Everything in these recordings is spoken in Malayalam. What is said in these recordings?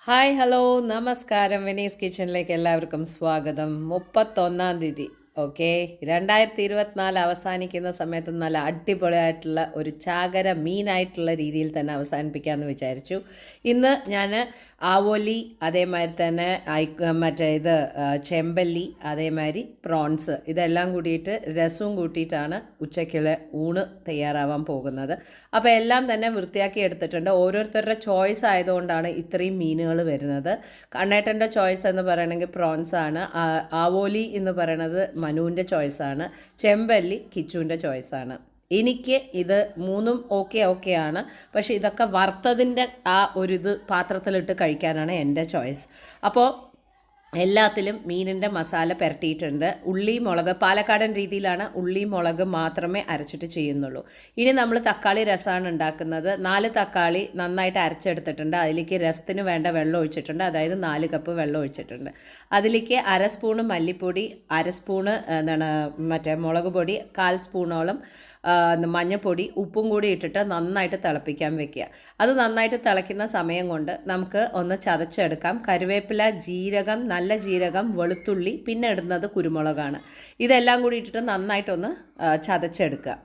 ഹായ് ഹലോ നമസ്കാരം. വെനീസ് കിച്ചണിലേക്ക് എല്ലാവർക്കും സ്വാഗതം. 31-ാം തീയതി ഓക്കെ 2024 അവസാനിക്കുന്ന സമയത്ത് നല്ല അടിപൊളിയായിട്ടുള്ള ഒരു ചാകര മീനായിട്ടുള്ള രീതിയിൽ തന്നെ അവസാനിപ്പിക്കാമെന്ന് വിചാരിച്ചു. ഇന്ന് ഞാൻ ആവോലി, അതേമാതിരി തന്നെ ചെമ്പല്ലി, അതേമാതിരി പ്രോൺസ് ഇതെല്ലാം കൂടിയിട്ട് രസവും കൂട്ടിയിട്ടാണ് ഉച്ചയ്ക്കുള്ള ഊണ് തയ്യാറാവാൻ പോകുന്നത്. അപ്പോൾ എല്ലാം തന്നെ വൃത്തിയാക്കി എടുത്തിട്ടുണ്ട്. ഓരോരുത്തരുടെ ചോയ്സ് ആയതുകൊണ്ടാണ് ഇത്രയും മീനുകൾ വരുന്നത്. കണ്ണേട്ടൻ്റെ ചോയ്സ് എന്ന് പറയണമെങ്കിൽ പ്രോൺസ് ആണ്. ആവോലി എന്ന് പറയണത് മനുവിൻ്റെ ചോയ്സാണ്. ചെമ്പല്ലി കിച്ചുവിൻ്റെ ചോയ്സാണ്. എനിക്ക് ഇത് മൂന്നും ഓക്കെ ആണ്. പക്ഷേ ഇതൊക്കെ വറുത്തതിൻ്റെ ആ ഒരു ഇത് പാത്രത്തിലിട്ട് കഴിക്കാനാണ് എൻ്റെ ചോയ്സ്. അപ്പോൾ എല്ലാത്തിലും മീനിൻ്റെ മസാല പുരട്ടിയിട്ടുണ്ട്. ഉള്ളി മുളക് പാലക്കാടൻ രീതിയിലാണ്, ഉള്ളി മുളക് മാത്രമേ അരച്ചിട്ട് ചെയ്യുന്നുള്ളൂ. ഇനി നമ്മൾ തക്കാളി രസമാണ് ഉണ്ടാക്കുന്നത്. 4 തക്കാളി നന്നായിട്ട് അരച്ചെടുത്തിട്ടുണ്ട്. അതിലേക്ക് രസത്തിന് വേണ്ട വെള്ളം ഒഴിച്ചിട്ടുണ്ട്. അതായത് 4 കപ്പ് വെള്ളം ഒഴിച്ചിട്ടുണ്ട്. അതിലേക്ക് 1/2 സ്പൂണ് മല്ലിപ്പൊടി, 1/2 സ്പൂണ് മുളക് പൊടി, 1/4 സ്പൂണോളം മഞ്ഞൾപ്പൊടി, ഉപ്പും കൂടി ഇട്ടിട്ട് നന്നായിട്ട് തിളപ്പിക്കാൻ വെക്കുക. അത് നന്നായിട്ട് തിളയ്ക്കുന്ന സമയം കൊണ്ട് നമുക്ക് ഒന്ന് ചതച്ചെടുക്കാം. കറിവേപ്പില, ജീരകം, നല്ല ജീരകം, വെളുത്തുള്ളി, പിന്നെ ഇടുന്നത് കുരുമുളകാണ്. ഇതെല്ലാം കൂടി ഇട്ടിട്ട് നന്നായിട്ടൊന്ന് ചതച്ചെടുക്കുക.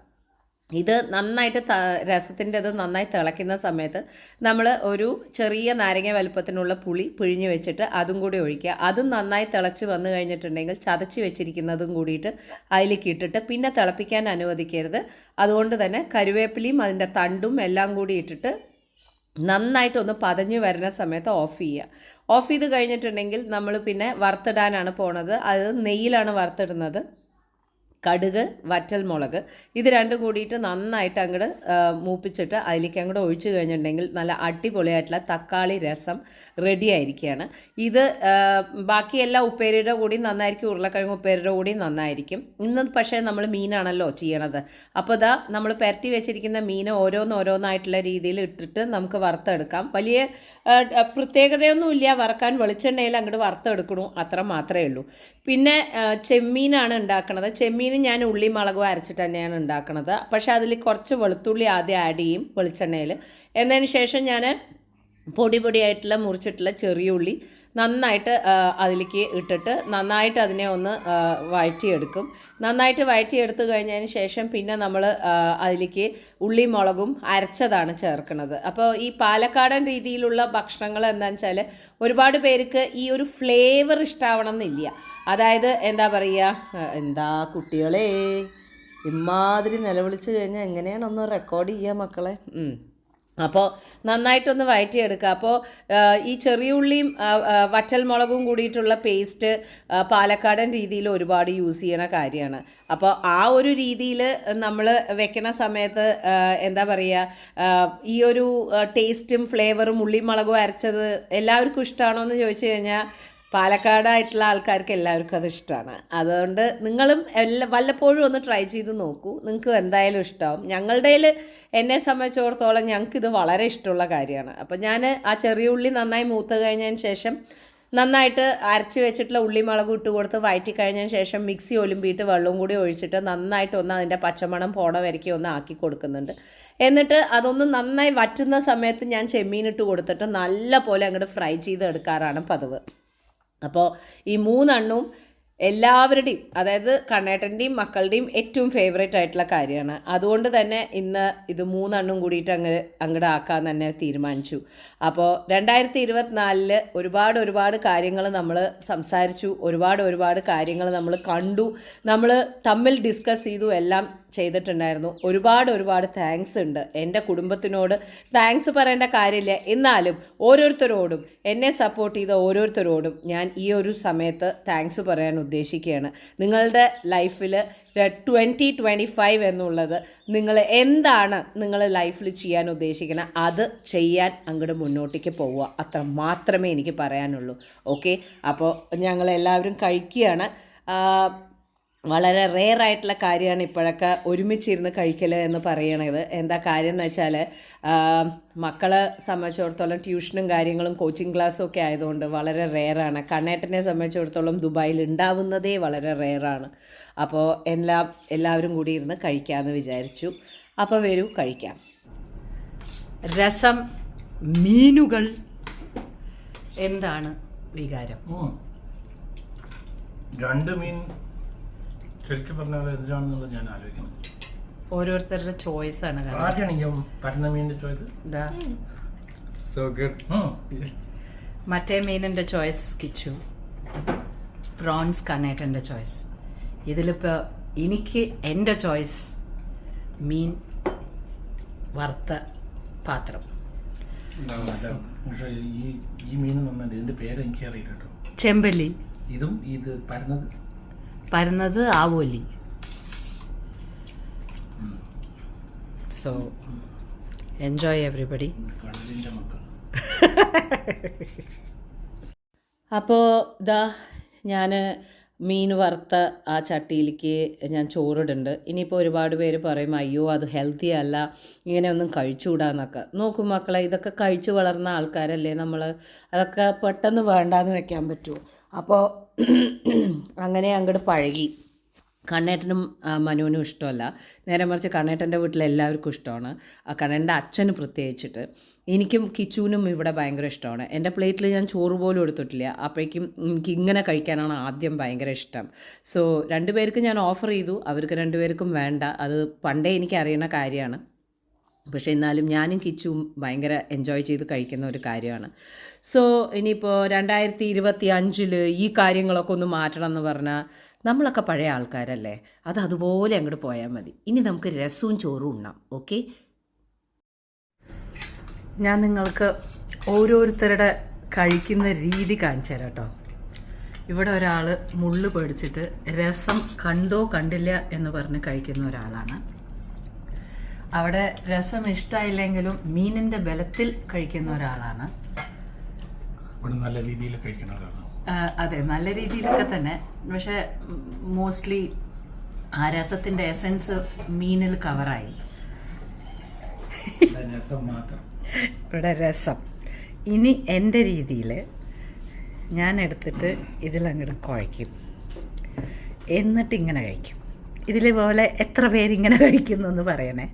ഇത് നന്നായിട്ട് രസത്തിൻ്റെത് നന്നായി തിളയ്ക്കുന്ന സമയത്ത് നമ്മൾ ഒരു ചെറിയ നാരങ്ങ വലുപ്പത്തിനുള്ള പുളി പിഴിഞ്ഞ് വെച്ചിട്ട് അതും കൂടി ഒഴിക്കുക. അതും നന്നായി തിളച്ച് വന്നു കഴിഞ്ഞിട്ടുണ്ടെങ്കിൽ ചതച്ച് വെച്ചിരിക്കുന്നതും കൂടിയിട്ട് അതിലേക്ക് ഇട്ടിട്ട് പിന്നെ തിളപ്പിക്കാൻ അനുവദിക്കരുത്. അതുകൊണ്ട് തന്നെ കറിവേപ്പിലയും അതിൻ്റെ തണ്ടും എല്ലാം കൂടി ഇട്ടിട്ട് നന്നായിട്ടൊന്ന് പതഞ്ഞ് വരുന്ന സമയത്ത് ഓഫ് ചെയ്യുക. ഓഫ് ചെയ്ത് കഴിഞ്ഞിട്ടുണ്ടെങ്കിൽ നമ്മൾ പിന്നെ വറുത്തിടാനാണ് പോണത്. അത് നെയ്യിലാണ് വറുത്തിടുന്നത്. കടുക്, വറ്റൽമുളക് ഇത് രണ്ടും കൂടിയിട്ട് നന്നായിട്ട് അങ്ങോട്ട് മൂപ്പിച്ചിട്ട് അതിലേക്ക് അങ്ങോട്ട് ഒഴിച്ചു കഴിഞ്ഞിട്ടുണ്ടെങ്കിൽ നല്ല അടിപൊളിയായിട്ടുള്ള തക്കാളി രസം റെഡി ആയിരിക്കുകയാണ്. ഇത് ബാക്കി എല്ലാ ഉപ്പേരിയുടെ കൂടി നന്നായിരിക്കും. ഉരുളക്കിഴങ്ങ് ഉപ്പേരിയുടെ കൂടി നന്നായിരിക്കും. ഇന്ന് പക്ഷേ നമ്മൾ മീനാണല്ലോ ചെയ്യണത്. അപ്പോൾ ഇതാ നമ്മൾ പുരട്ടി വെച്ചിരിക്കുന്ന മീൻ ഓരോന്നായിട്ടുള്ള രീതിയിൽ ഇട്ടിട്ട് നമുക്ക് വറുത്തെടുക്കാം. വലിയ പ്രത്യേകതയൊന്നുമില്ല. വറക്കാൻ വെളിച്ചെണ്ണയിൽ അങ്ങോട്ട് വറുത്തെടുക്കണു, അത്ര മാത്രമേ ഉള്ളൂ. പിന്നെ ചെമ്മീനാണ് ഉണ്ടാക്കണത്. ചെമ്മീൻ ഞാൻ ഉള്ളി മുളകും അരച്ചിട്ട് തന്നെയാണ് ഉണ്ടാക്കുന്നത്. പക്ഷേ അതിൽ കുറച്ച് വെളുത്തുള്ളി ആദ്യം ആഡ് ചെയ്യും വെളിച്ചെണ്ണയിൽ. എന്നതിന് ശേഷം ഞാൻ പൊടിയായിട്ടുള്ള മുറിച്ചിട്ടുള്ള ചെറിയ ഉള്ളി നന്നായിട്ട് അതിലേക്ക് ഇട്ടിട്ട് നന്നായിട്ട് അതിനെ ഒന്ന് വഴറ്റിയെടുക്കും. നന്നായിട്ട് വഴറ്റിയെടുത്ത് കഴിഞ്ഞതിന് ശേഷം പിന്നെ നമ്മൾ അതിലേക്ക് ഉള്ളി മുളകും അരച്ചതാണ് ചേർക്കുന്നത്. അപ്പോൾ ഈ പാലക്കാടൻ രീതിയിലുള്ള ഭക്ഷണങ്ങൾ എന്താണെന്ന് വെച്ചാൽ ഒരുപാട് പേർക്ക് ഈ ഒരു ഫ്ലേവർ ഇഷ്ടാവണം എന്നില്ല. അതായത് എന്താ പറയുക, എന്താ കുട്ടികളെ ഇമാതിരി നിലവിളിച്ച് കഴിഞ്ഞാൽ എങ്ങനെയാണൊന്ന് റെക്കോർഡ് ചെയ്യുക മക്കളെ. അപ്പോൾ നന്നായിട്ടൊന്ന് വഴറ്റിയെടുക്കുക. അപ്പോൾ ഈ ചെറിയ ഉള്ളിയും വറ്റൽമുളകും കൂടിയിട്ടുള്ള പേസ്റ്റ് പാലക്കാടൻ രീതിയിൽ ഒരുപാട് യൂസ് ചെയ്യണ കാര്യമാണ്. അപ്പോൾ ആ ഒരു രീതിയിൽ നമ്മൾ വെക്കണ സമയത്ത് എന്താ പറയുക, ഈ ഒരു ടേസ്റ്റും ഫ്ലേവറും ഉള്ളി മുളകും അരച്ചത് എല്ലാവർക്കും ഇഷ്ടമാണോ എന്ന് ചോദിച്ചു കഴിഞ്ഞാൽ പാലക്കാടായിട്ടുള്ള ആൾക്കാർക്ക് എല്ലാവർക്കും അത് ഇഷ്ടമാണ്. അതുകൊണ്ട് നിങ്ങളും വല്ലപ്പോഴും ഒന്ന് ട്രൈ ചെയ്ത് നോക്കൂ. നിങ്ങൾക്ക് എന്തായാലും ഇഷ്ടമാവും. എന്നെ സംബന്ധിച്ചിടത്തോളം ഞങ്ങൾക്കിത് വളരെ ഇഷ്ടമുള്ള കാര്യമാണ്. അപ്പോൾ ഞാൻ ആ ചെറിയ ഉള്ളി നന്നായി മൂത്ത് കഴിഞ്ഞതിന് ശേഷം നന്നായിട്ട് അരച്ച് വെച്ചിട്ടുള്ള ഉള്ളി മുളകും ഇട്ട് കൊടുത്ത് വഴറ്റി കഴിഞ്ഞതിന് ശേഷം മിക്സി ഒലുമ്പിയിട്ട് വെള്ളവും കൂടി ഒഴിച്ചിട്ട് നന്നായിട്ടൊന്ന് അതിൻ്റെ പച്ചമണം പോണ വരയ്ക്ക് ഒന്ന് ആക്കി കൊടുക്കുന്നുണ്ട്. എന്നിട്ട് അതൊന്ന് നന്നായി വറ്റുന്ന സമയത്ത് ഞാൻ ചെമ്മീനിട്ട് കൊടുത്തിട്ട് നല്ല പോലെ അങ്ങോട്ട് ഫ്രൈ ചെയ്ത് എടുക്കാറാണ് പതിവ്. അപ്പോൾ ഈ 3 എണ്ണവും എല്ലാവരുടെയും, അതായത് കണ്ണേട്ടൻ്റെയും മക്കളുടെയും ഏറ്റവും ഫേവറേറ്റ് ആയിട്ടുള്ള കാര്യമാണ്. അതുകൊണ്ട് തന്നെ ഇന്ന് ഇത് 3 എണ്ണം കൂടിയിട്ട് അങ്ങോട്ട് ആക്കാൻ തന്നെ തീരുമാനിച്ചു. അപ്പോൾ 2024 ഒരുപാട് കാര്യങ്ങൾ നമ്മൾ സംസാരിച്ചു. ഒരുപാട് കാര്യങ്ങൾ നമ്മൾ കണ്ടു. നമ്മൾ തമ്മിൽ ഡിസ്കസ് ചെയ്തു, എല്ലാം ചെയ്തിട്ടുണ്ടായിരുന്നു. ഒരുപാട് താങ്ക്സ് ഉണ്ട്. എൻ്റെ കുടുംബത്തിനോട് താങ്ക്സ് പറയേണ്ട കാര്യമില്ല. എന്നാലും ഓരോരുത്തരോടും, എന്നെ സപ്പോർട്ട് ചെയ്ത ഓരോരുത്തരോടും ഞാൻ ഈ ഒരു സമയത്ത് താങ്ക്സ് പറയാൻ ഉദ്ദേശിക്കുകയാണ്. നിങ്ങളുടെ ലൈഫിൽ 2025 എന്നുള്ളത് നിങ്ങൾ എന്താണ് നിങ്ങൾ ലൈഫിൽ ചെയ്യാൻ ഉദ്ദേശിക്കുന്നത് അത് ചെയ്യാൻ അങ്ങോട്ട് മുന്നോട്ടേക്ക് പോവുക. അത്ര മാത്രമേ എനിക്ക് പറയാനുള്ളൂ. ഓക്കെ, അപ്പോൾ ഞങ്ങളെല്ലാവരും കഴിക്കുകയാണ്. വളരെ റെയർ ആയിട്ടുള്ള കാര്യമാണ് ഇപ്പോഴൊക്കെ ഒരുമിച്ചിരുന്ന് കഴിക്കൽ എന്ന് പറയണത്. എന്താ കാര്യം എന്ന് വെച്ചാൽ മക്കളെ സംബന്ധിച്ചിടത്തോളം ട്യൂഷനും കാര്യങ്ങളും കോച്ചിങ് ക്ലാസ്സും ഒക്കെ ആയതുകൊണ്ട് വളരെ റെയറാണ്. കണ്ണേട്ടനെ സംബന്ധിച്ചിടത്തോളം ദുബായിൽ ഉണ്ടാവുന്നതേ വളരെ റെയറാണ്. അപ്പോൾ എല്ലാവരും കൂടി ഇരുന്ന് കഴിക്കാമെന്ന് വിചാരിച്ചു. അപ്പോൾ വരൂ കഴിക്കാം. രസം, മീനുകൾ, എന്താണ് വികാരം? രണ്ട് മീൻ ശരിക്കും പറഞ്ഞാൽ എന്തിനാണെന്നുള്ളത് ഞാൻ ആലോചിക്കണം. ഓരോരുത്തരുടെ ചോയ്സ് ആണ്. പറ്റുന്ന മീനിന്റെ ചോയ്സ്. So good. മറ്റേ മീനിന്റെ ചോയ്സ് കിച്ചു, പ്രോൺസ് കണ്ണേട്ടൻ്റെ ചോയ്സ്. ഇതിലിപ്പോൾ എനിക്ക് എൻ്റെ ചോയ്സ് മീൻ വറുത്ത പാത്രം. പക്ഷേ ഈ മീൻ നന്നുണ്ട്. ഇതിന്റെ പേര് എനിക്ക് അറിയില്ല കേട്ടോ. ചെമ്പല്ലി. ഇത് പരന്നത് ആവോലി. So enjoy everybody. അപ്പോൾ ഇതാ ഞാൻ മീൻ വറുത്ത ആ ചട്ടിയിലേക്ക് ഞാൻ ചോറിടുന്നുണ്ട്. ഇനിയിപ്പോൾ ഒരുപാട് പേര് പറയും അയ്യോ അത് ഹെൽത്തി അല്ല, ഇങ്ങനെയൊന്നും കഴിച്ചുകൂടാന്നൊക്കെ. നോക്കും മക്കളെ, ഇതൊക്കെ കഴിച്ചു വളർന്ന ആൾക്കാരല്ലേ നമ്മൾ, അതൊക്കെ പെട്ടെന്ന് വേണ്ടാന്ന് വെക്കാൻ പറ്റുമോ? അപ്പോൾ അങ്ങനെ അങ്ങോട്ട് പഴകി. കണ്ണേട്ടനും മനുവിനും ഇഷ്ടമല്ല, നേരെ മറിച്ച് കണ്ണേട്ടൻ്റെ വീട്ടിൽ എല്ലാവർക്കും ഇഷ്ടമാണ്. ആ കണ്ണേട്ടൻ്റെ അച്ഛന് പ്രത്യേകിച്ചിട്ട്. എനിക്കും കിച്ചുവിനും ഇവിടെ ഭയങ്കര ഇഷ്ടമാണ്. എൻ്റെ പ്ലേറ്റിൽ ഞാൻ ചോറ് പോലും എടുത്തിട്ടില്ല. അപ്പോഴേക്കും എനിക്ക് ഇങ്ങനെ കഴിക്കാനാണ് ആദ്യം ഭയങ്കര ഇഷ്ടം. സോ രണ്ടുപേർക്ക് ഞാൻ ഓഫർ ചെയ്തു, അവർക്ക് രണ്ടുപേർക്കും വേണ്ട. അത് പണ്ടേ എനിക്ക് അറിയുന്ന കാര്യമാണ്. പക്ഷേ എന്നാലും ഞാനും കിച്ചുവും ഭയങ്കര എൻജോയ് ചെയ്ത് കഴിക്കുന്ന ഒരു കാര്യമാണ്. സോ ഇനിയിപ്പോൾ 2025 ഈ കാര്യങ്ങളൊക്കെ ഒന്ന് മാറ്റണം എന്ന് പറഞ്ഞാൽ നമ്മളൊക്കെ പഴയ ആൾക്കാരല്ലേ, അത് അതുപോലെ അങ്ങോട്ട് പോയാൽ മതി. ഇനി നമുക്ക് രസവും ചോറും ഉണ്ണാം. ഓക്കെ, ഞാൻ നിങ്ങൾക്ക് ഓരോരുത്തരുടെ കഴിക്കുന്ന രീതി കാണിച്ചു തരാം കേട്ടോ. ഇവിടെ ഒരാൾ മുള്ളു പേടിച്ചിട്ട് രസം കണ്ടോ കണ്ടില്ല എന്ന് പറഞ്ഞ് കഴിക്കുന്ന ഒരാളാണ്. അവിടെ രസം ഇഷ്ടമായില്ലെങ്കിലും മീനിൻ്റെ ബലത്തിൽ കഴിക്കുന്ന ഒരാളാണ്. നല്ല രീതിയിൽ കഴിക്കുന്ന ഒരാളാണ്. അതെ, നല്ല രീതിയിലൊക്കെ തന്നെ. പക്ഷെ മോസ്റ്റ്ലി ആ രസത്തിൻ്റെ എസൻസ് മീനിൽ കവറായി. ഇവിടെ രസം. ഇനി എൻ്റെ രീതിയിൽ ഞാൻ എടുത്തിട്ട് ഇതിലങ്ങോട്ട് കുഴയ്ക്കും, എന്നിട്ട് ഇങ്ങനെ കഴിക്കും. ഇതിലെ പോലെ എത്ര പേരിങ്ങനെ കഴിക്കുന്നു എന്ന് പറയണേ.